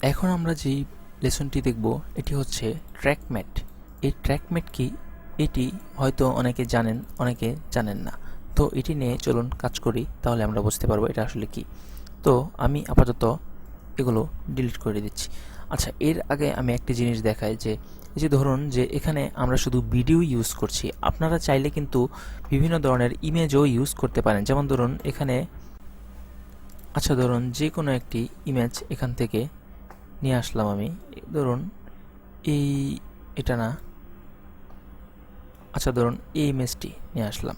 এখন আমরা যেই লেসনটি দেখব এটি হচ্ছে ট্র্যাক ম্যাট। এই ট্র্যাক ম্যাট কি এটি হয়তো অনেকে জানেন, অনেকে জানেন না। তো এটি নিয়ে চলুন কাজ করি, তাহলে আমরা বুঝতে পারবো এটা আসলে কি। তো আমি আপাতত এগুলো ডিলিট করে দিচ্ছি। আচ্ছা, এর আগে আমি একটি জিনিস দেখাই যে এই যে ধরুন যে এখানে আমরা শুধু ভিডিও ইউজ করছি, আপনারা চাইলে কিন্তু বিভিন্ন ধরনের ইমেজও ইউজ করতে পারেন। যেমন ধরুন এখানে, আচ্ছা ধরুন যে কোনো একটি ইমেজ এখান থেকে নিয়ে আসলাম আমি। ধরুন এই, এটা না, আচ্ছা ধরুন এই ইমেজটি নিয়ে আসলাম।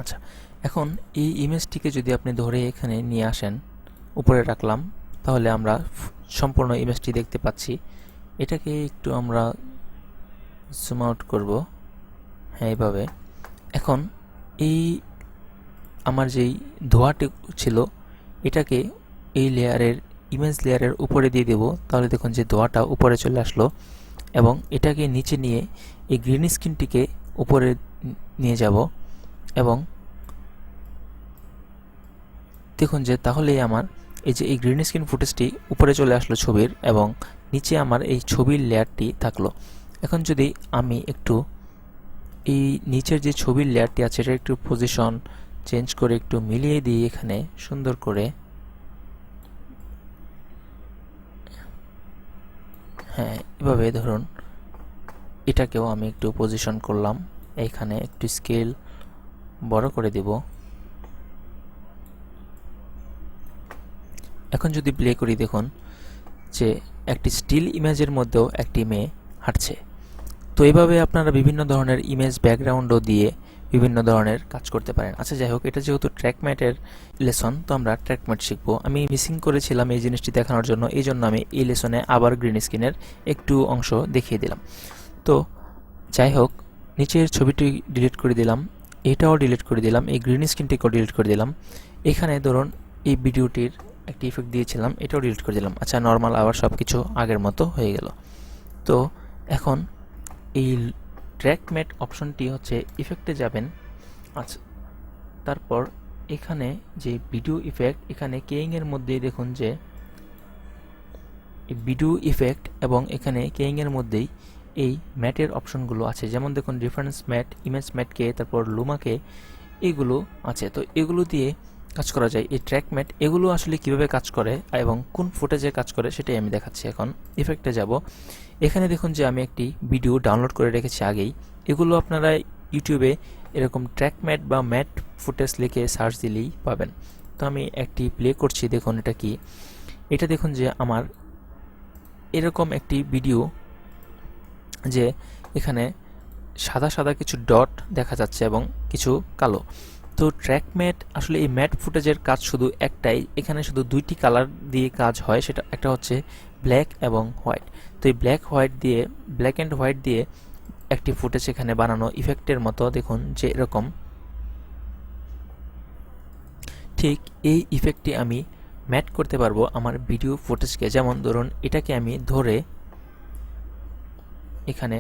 আচ্ছা, এখন এই ইমেজটিকে যদি আপনি ধরে এখানে নিয়ে আসেন, উপরে রাখলাম, তাহলে আমরা সম্পূর্ণ ইমেজটি দেখতে পাচ্ছি। এটাকে একটু আমরা জুম আউট করব, হ্যাঁ এইভাবে। এখন এই আমার যেই ধোঁয়াটি ছিল এটাকে এই লেয়ারের, ইমেজ লেয়ারের উপরে দিয়ে দেব, তাহলে দেখুন যে ধোঁয়াটা উপরে চলে আসলো। এবং এটাকে নিচে নিয়ে এই গ্রিন স্ক্রিনটিকে উপরে নিয়ে যাব এবং দেখুন যে তাহলেই আমার এই যে এই গ্রিন স্ক্রিন ফুটেজটি উপরে চলে আসলো ছবির, এবং নিচে আমার এই ছবির লেয়ারটি থাকলো। এখন যদি আমি একটু এই নিচের যে ছবির লেয়ারটি আছে এটা একটু পজিশন চেঞ্জ করে একটু মিলিয়ে দিই এখানে সুন্দর করে, হ্যাঁ এভাবে ধরুন এটাকেও আমি একটু পজিশন করলাম, এইখানে একটু স্কেল বড় করে দিব। এখন যদি প্লে করি দেখুন যে একটি স্টিল ইমেজের মধ্যেও একটি মেয়ে হাঁটছে। তো এভাবে আপনারা বিভিন্ন ধরনের ইমেজ ব্যাকগ্রাউন্ডও দিয়ে বিভিন্ন ধরনের কাজ করতে পারেন। আচ্ছা যাই হোক, এটা যেহেতু ট্র্যাক ম্যাটের লেসন, তো আমরা ট্র্যাক ম্যাট শিখবো। আমি মিসিং করেছিলাম এই জিনিসটি দেখানোর জন্য, এই জন্য আমি এই লেসনে আবার গ্রিন স্ক্রিনের একটু অংশ দেখিয়ে দিলাম। তো যাই হোক, নিচের ছবিটি ডিলিট করে দিলাম, এটাও ডিলিট করে দিলাম, এই গ্রিন স্ক্রিনটিকেও ডিলিট করে দিলাম। এখানে ধরুন এই ভিডিওটির একটি ইফেক্ট দিয়েছিলাম, এটাও ডিলিট করে দিলাম। আচ্ছা, নর্মাল আবার সব কিছু আগের মতো হয়ে গেল। তো এখন এই ট্র্যাক ম্যাট অপশনটি হচ্ছে ইফেক্টে যাবেন। আচ্ছা, তারপর এখানে যে ভিডিও ইফেক্ট, এখানে কেইং এর মধ্যেই দেখুন যে ভিডিও ইফেক্ট এবং এখানে কেইং এর মধ্যেই এই ম্যাটের অপশনগুলো আছে। যেমন দেখুন রেফারেন্স ম্যাট, ইমেজ ম্যাটকে, তারপর লুমাকে, এগুলো আছে। তো এগুলো দিয়ে কাজ করা যায়। এই ট্র্যাক ম্যাট এগুলো আসলে কিভাবে কাজ করে এবং কোন ফুটেজে কাজ করে সেটাই আমি দেখাচ্ছি। এখন ইফেক্টে যাব, এখানে দেখুন যে আমি একটি ভিডিও ডাউনলোড করে রেখেছি আগেই। এগুলো আপনারা ইউটিউবে এরকম ট্র্যাক ম্যাট বা ম্যাট ফুটেজ লিখে সার্চ দিলেই পাবেন। তো আমি একটি প্লে করছি, দেখুন এটা কি। এটা দেখুন যে আমার এরকম একটি ভিডিও, যে এখানে সাদা সাদা কিছু ডট দেখা যাচ্ছে এবং কিছু কালো। তো ট্র্যাক ম্যাট আসলে এই ম্যাট ফুটেজের কাজ শুধু একটাই, এখানে শুধু দুইটি কালার দিয়ে কাজ হয়, সেটা একটা হচ্ছে ব্ল্যাক এবং হোয়াইট। তো এই ব্ল্যাক অ্যান্ড হোয়াইট দিয়ে একটি ফুটেজ এখানে বানানো ইফেক্টের মতো, দেখুন যে এরকম। ঠিক এই ইফেক্টটি আমি ম্যাট করতে পারবো আমার ভিডিও ফুটেজকে। যেমন ধরুন এটাকে আমি ধরে এখানে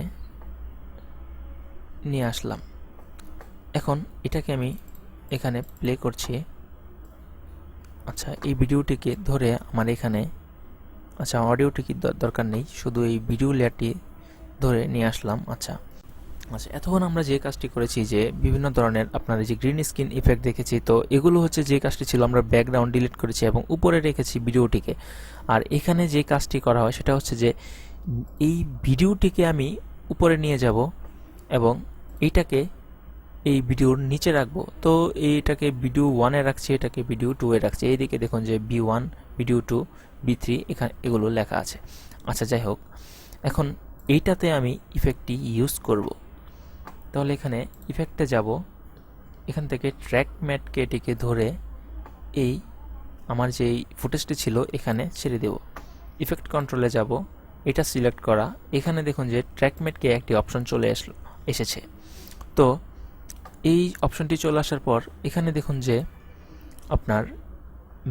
নিয়ে আসলাম, এখন এটাকে আমি এখানে প্লে করছি। আচ্ছা, এই ভিডিওটিকে ধরে আমার এখানে, আচ্ছা অডিওটি কি দরকার নেই, শুধু এই ভিডিও লেয়ারটি ধরে নিয়ে আসলাম। আচ্ছা, এতক্ষণ আমরা যে কাজটি করেছি, যে বিভিন্ন ধরনের আপনার যে গ্রিন স্ক্রিন ইফেক্ট দেখেছি, তো এগুলো হচ্ছে যে কাজটি ছিল, আমরা ব্যাকগ্রাউন্ড ডিলিট করেছি এবং উপরে রেখেছি ভিডিওটিকে। আর এখানে যে কাজটি করা হয় সেটা হচ্ছে যে এই ভিডিওটিকে আমি উপরে নিয়ে যাব এবং এইটাকে এই ভিডিওর নিচে রাখবো। তো এইটাকে ভিডিও 1-এ রাখছি, এটাকে ভিডিও 2-এ রাখছি। এইদিকে দেখুন যে V1, ভিডিও 2, V3 এখানে এগুলো লেখা আছে। আচ্ছা যাই হোক, এখন এইটাতে আমি ইফেক্টটি ইউজ করব। তাহলে এখানে ইফেক্টে যাব, এখান থেকে ট্র্যাক ম্যাটকে এটিকে ধরে এই আমার যে ফুটেজটি ছিল এখানে ছেড়ে দেব। ইফেক্ট কন্ট্রোলে যাব, এটা সিলেক্ট করা, এখানে দেখুন যে ট্র্যাক ম্যাটকে একটি অপশন চলে এসেছে। তো এই অপশনটি চলে আসার পর এখানে দেখুন যে আপনার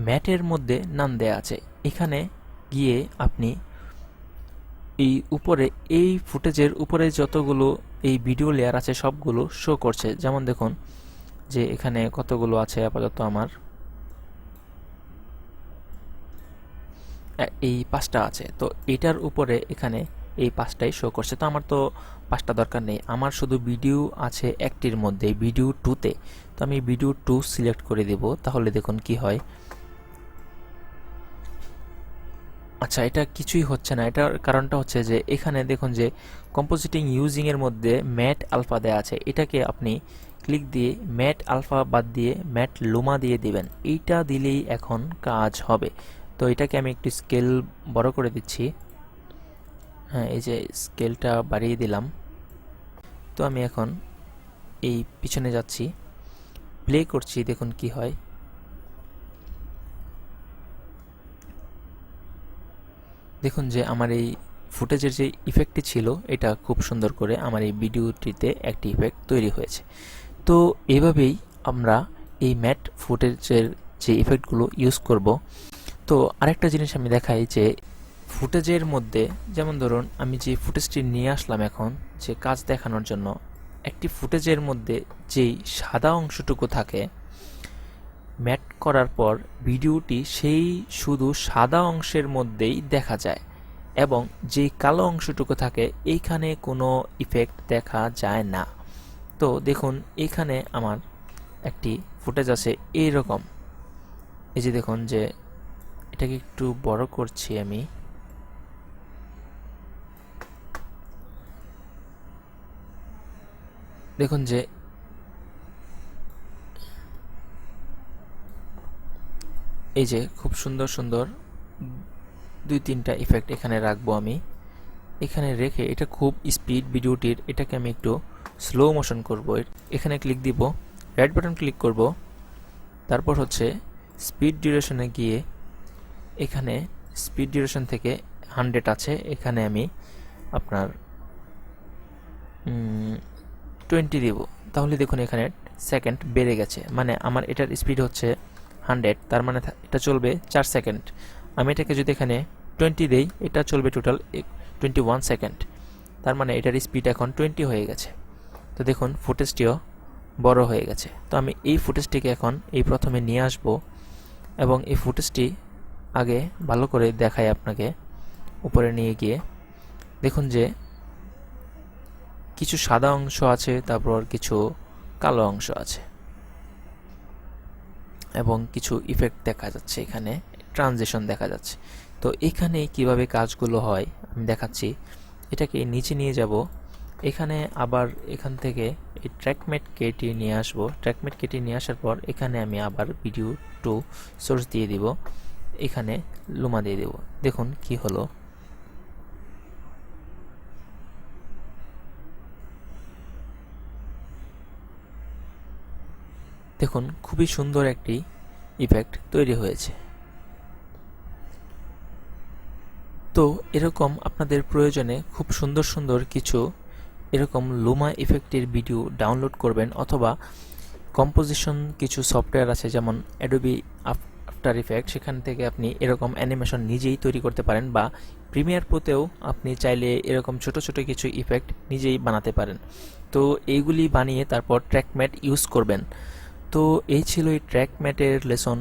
ম্যাটের মধ্যে নাম দেয়া আছে। এখানে গিয়ে আপনি এই উপরে এই ফুটেজের উপরে যতগুলো এই ভিডিও লেয়ার আছে সবগুলো শো করছে। যেমন দেখুন যে এখানে কতগুলো আছে আপাতত আমার, এই 5টা আছে, তো এটার উপরে এখানে এই 5টাই শো করছে। তো আমার তো 5টা দরকার নেই, আমার শুধু ভিডিও আছে একটির মধ্যে, ভিডিও 2তে। তো আমি ভিডিও 2 সিলেক্ট করে দেব, তাহলে দেখুন কি হয়। আচ্ছা, এটা কিছুই হচ্ছে না। এটার কারণটা হচ্ছে যে এখানে দেখুন যে কম্পোজিটিং ইউজিং এর মধ্যে ম্যাট আলফা দেওয়া আছে, এটাকে আপনি ক্লিক দিয়ে ম্যাট আলফা বাদ দিয়ে ম্যাট লুমা দিয়ে দিবেন। এইটা দিলেই এখন কাজ হবে। তো এটাকে আমি একটু স্কেল বড় করে দিচ্ছি। হ্যাঁ, এই যে স্কেলটা বাড়িয়ে দিলাম। তো আমি এখন এই পিছনে যাচ্ছি, প্লে করছি, দেখুন কি হয়। দেখুন যে আমার এই ফুটেজের যে ইফেক্টটি ছিল, এটা খুব সুন্দর করে আমার এই ভিডিওটিতে একটি ইফেক্ট তৈরি হয়েছে। তো এইভাবেই আমরা এই ম্যাট ফুটেজের যে ইফেক্টগুলো ইউজ করব। তো আরেকটা জিনিস আমি দেখাই যে ফুটেজের মধ্যে, যেমন ধরুন আমি যে ফুটেজটি নিয়ে আসলাম এখন যে কাজ দেখানোর জন্য, একটি ফুটেজের মধ্যে যেই সাদা অংশটুকু থাকে, ম্যাট করার পর ভিডিওটি সেই শুধু সাদা অংশের মধ্যেই দেখা যায়, এবং যেই কালো অংশটুকু থাকে এইখানে কোনো ইফেক্ট দেখা যায় না। তো দেখুন এখানে আমার একটি ফুটেজ আছে এইরকম। এই যে দেখুন যে এটাকে একটু বড় করছি আমি। দেখুন যে এই যে খুব সুন্দর সুন্দর 2-3টা ইফেক্ট এখানে রাখবো আমি। এখানে রেখে এটা খুব স্পিড ভিডিওটির, এটাকে আমি একটু স্লো মোশন করব। এখানে ক্লিক দিব, রাইট বাটন ক্লিক করব, তারপর হচ্ছে স্পিড ডিউরেশনে গিয়ে এখানে স্পিড ডিউরেশন থেকে 100 আছে, এখানে আমি আপনার 20 দিব। তাহলে দেখুন এখানে সেকেন্ড বেড়ে গেছে, মানে আমার এটার স্পিড হচ্ছে 100, তার মানে এটা চলবে 4 সেকেন্ড। আমি এটাকে যদি এখানে 20 দেই, এটা চলবে টোটাল 21 সেকেন্ড। তার মানে এটার স্পিড এখন 20 হয়ে গেছে। তো দেখুন ফুটেজটিও বড় হয়ে গেছে। তো আমি এই ফুটেজটিকে এখন এই প্রথমে নিয়ে আসব, এবং এই ফুটেজটি আগে ভালো করে দেখাই আপনাকে। উপরে নিয়ে গিয়ে দেখুন যে কিছু সাদা অংশ আছে, তারপর কিছু কালো অংশ আছে, এবং কিছু ইফেক্ট দেখা যাচ্ছে, এখানে ট্রানজিশন দেখা যাচ্ছে। তো এখানে কিভাবে কাজগুলো হয় আমি দেখাচ্ছি। এটাকে নিচে নিয়ে যাব, এখানে আবার এখান থেকে এই ট্র্যাকমেট কেটি নিয়ে আসবো। ট্র্যাকমেট কেটি নিয়ে আসার পর এখানে আমি আবার ভিডিও 2 সোর্স দিয়ে দিব, এখানে লুমা দিয়ে দেব। দেখুন কি হলো। দেখুন খুবই সুন্দর একটি ইফেক্ট তৈরি হয়েছে। তো এরকম আপনাদের প্রয়োজনে খুব সুন্দর সুন্দর কিছু এরকম লুমা ইফেক্টের ভিডিও ডাউনলোড করবেন, অথবা কম্পোজিশন কিছু সফটওয়্যার আছে যেমন অ্যাডোবি আফটার ইফেক্ট, সেখান থেকে আপনি এরকম অ্যানিমেশন নিজেই তৈরি করতে পারেন, বা প্রিমিয়ার প্রোতেও আপনি চাইলে এরকম ছোট ছোট কিছু ইফেক্ট নিজেই বানাতে পারেন। তো এইগুলি বানিয়ে তারপর ট্র্যাকম্যাট ইউজ করবেন। তো এই ছিল এই ট্র্যাকম্যাটের লেসন,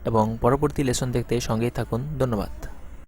এবং পরবর্তী লেসন দেখতে সঙ্গেই থাকুন। ধন্যবাদ।